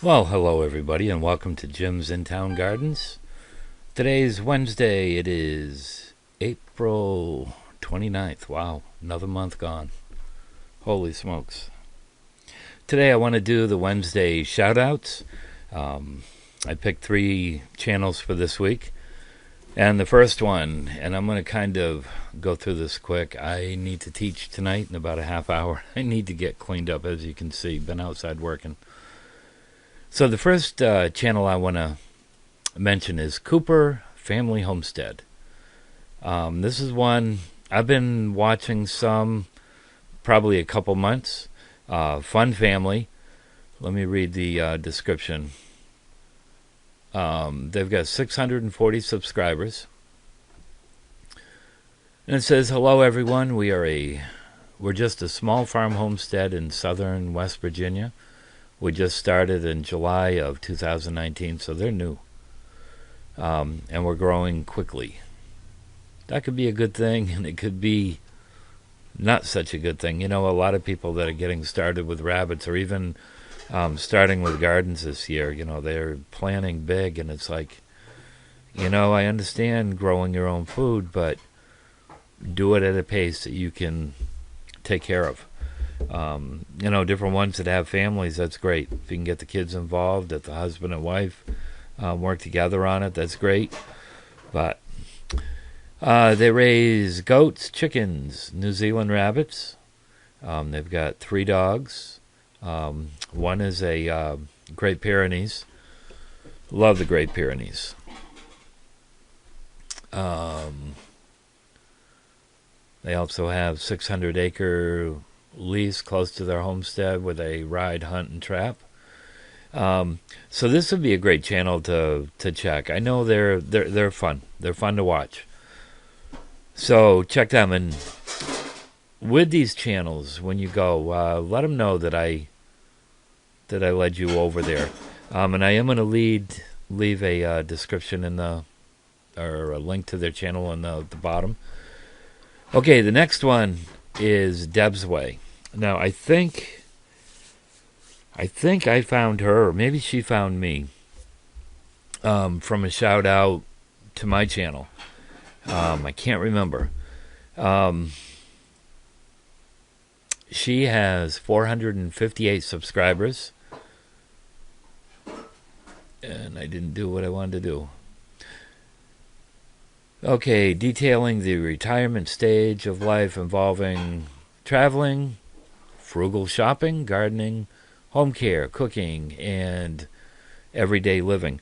Well, hello everybody, and welcome to Jim's In Town Gardens. Today's Wednesday. It is April 29th. Wow, another month gone. Holy smokes. Today I want to do the Wednesday shout-outs. I picked 3 channels for this week. And the first one, and I'm going to kind of go through this quick. I need to teach tonight in about a half hour. I need to get cleaned up, as you can see. Been outside working. So the first channel I want to mention is Cooper Family Homestead. This is one I've been watching probably a couple months. Fun family. Let me read the description. They've got 640 subscribers. And it says, "Hello everyone, we're just a small farm homestead in southern West Virginia. We just started in July of 2019, so they're new. And we're growing quickly." That could be a good thing, and it could be not such a good thing. You know, a lot of people that are getting started with rabbits, or even starting with gardens this year, they're planning big, and it's like, I understand growing your own food, but do it at a pace that you can take care of. Different ones that have families, that's great. If you can get the kids involved, if the husband and wife work together on it, that's great. But they raise goats, chickens, New Zealand rabbits. They've got 3 dogs. One is a Great Pyrenees. Love the Great Pyrenees. They also have 600-acre lease close to their homestead where they ride, hunt, and trap. So this would be a great channel to check. I know they're fun. They're fun to watch. So check them. And with these channels, when you go, let them know that I led you over there. And I am going to leave a description or a link to their channel in the bottom. Okay, the next one is Deb's Way. Now, I think I found her, or maybe she found me, from a shout out to my channel. I can't remember. She has 458 subscribers, and I didn't do what I wanted to do. Okay, detailing the retirement stage of life involving traveling, frugal shopping, gardening, home care, cooking, and everyday living.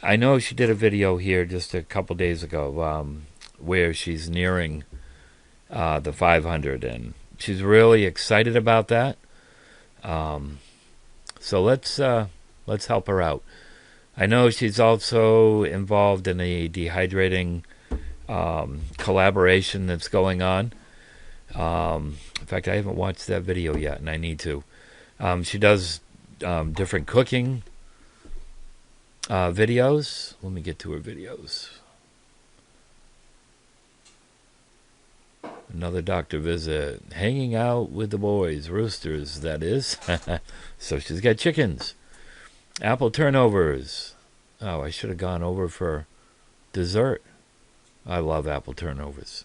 I know she did a video here just a couple days ago where she's nearing the 500, and she's really excited about that. So let's help her out. I know she's also involved in a dehydrating collaboration that's going on. In fact, I haven't watched that video yet, and I need to. She does different cooking videos. Let me get to her videos. Another doctor visit. Hanging out with the boys. Roosters, that is. So she's got chickens. Apple turnovers. Oh, I should have gone over for dessert. I love apple turnovers.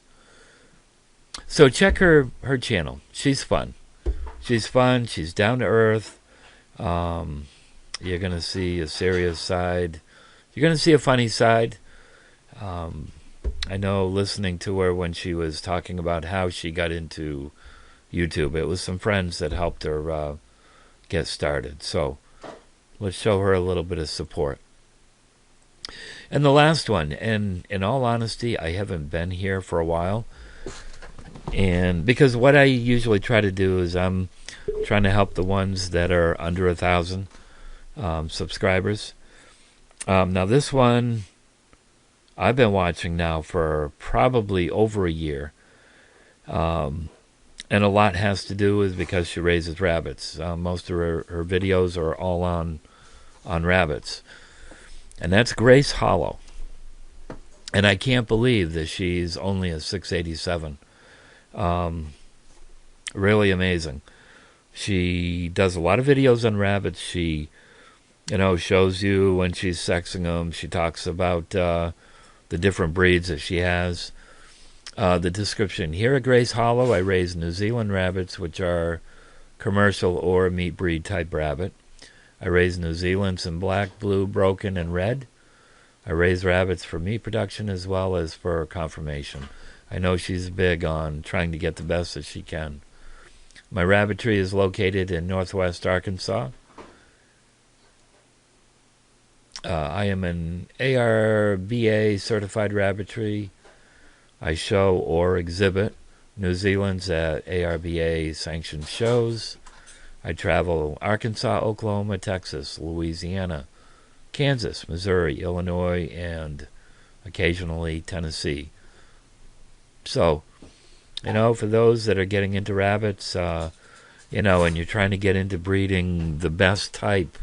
So check her channel. She's fun. She's down to earth. You're going to see a serious side. You're going to see a funny side. I know listening to her when she was talking about how she got into YouTube, it was some friends that helped her get started. So let's show her a little bit of support. And the last one, and in all honesty, I haven't been here for a while. And because what I usually try to do is I'm trying to help the ones that are under 1,000 subscribers. Now this one I've been watching now for probably over a year. And a lot has to do with because she raises rabbits. Most of her videos are all on rabbits. And that's Grace Hollow. And I can't believe that she's only a 687. Really amazing. She does a lot of videos on rabbits. She shows you when she's sexing them. She talks about the different breeds that she has. The description here at Grace Hollow, I raise New Zealand rabbits, which are commercial or meat breed type rabbit. I raise New Zealand's in black, blue, broken, and red. I raise rabbits for meat production as well as for conformation. I know she's big on trying to get the best that she can. My rabbitry is located in northwest Arkansas. I am an ARBA certified rabbitry. I show or exhibit New Zealand's at ARBA sanctioned shows. I travel Arkansas, Oklahoma, Texas, Louisiana, Kansas, Missouri, Illinois, and occasionally Tennessee. So, for those that are getting into rabbits, and you're trying to get into breeding the best type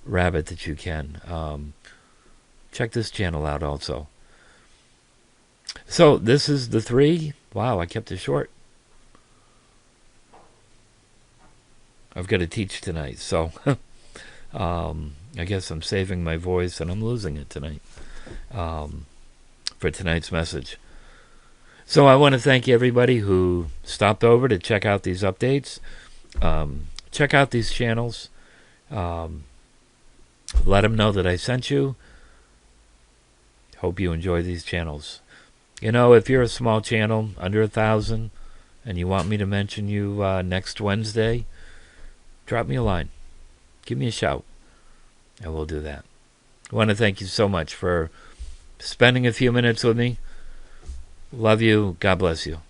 rabbit that you can, check this channel out also. So, this is the 3. Wow, I kept it short. I've got to teach tonight, so I guess I'm saving my voice and I'm losing it tonight for tonight's message. So I want to thank everybody who stopped over to check out these updates. Check out these channels. Let them know that I sent you. Hope you enjoy these channels. If you're a small channel, under 1,000, and you want me to mention you next Wednesday, drop me a line. Give me a shout, and we'll do that. I want to thank you so much for spending a few minutes with me. Love you. God bless you.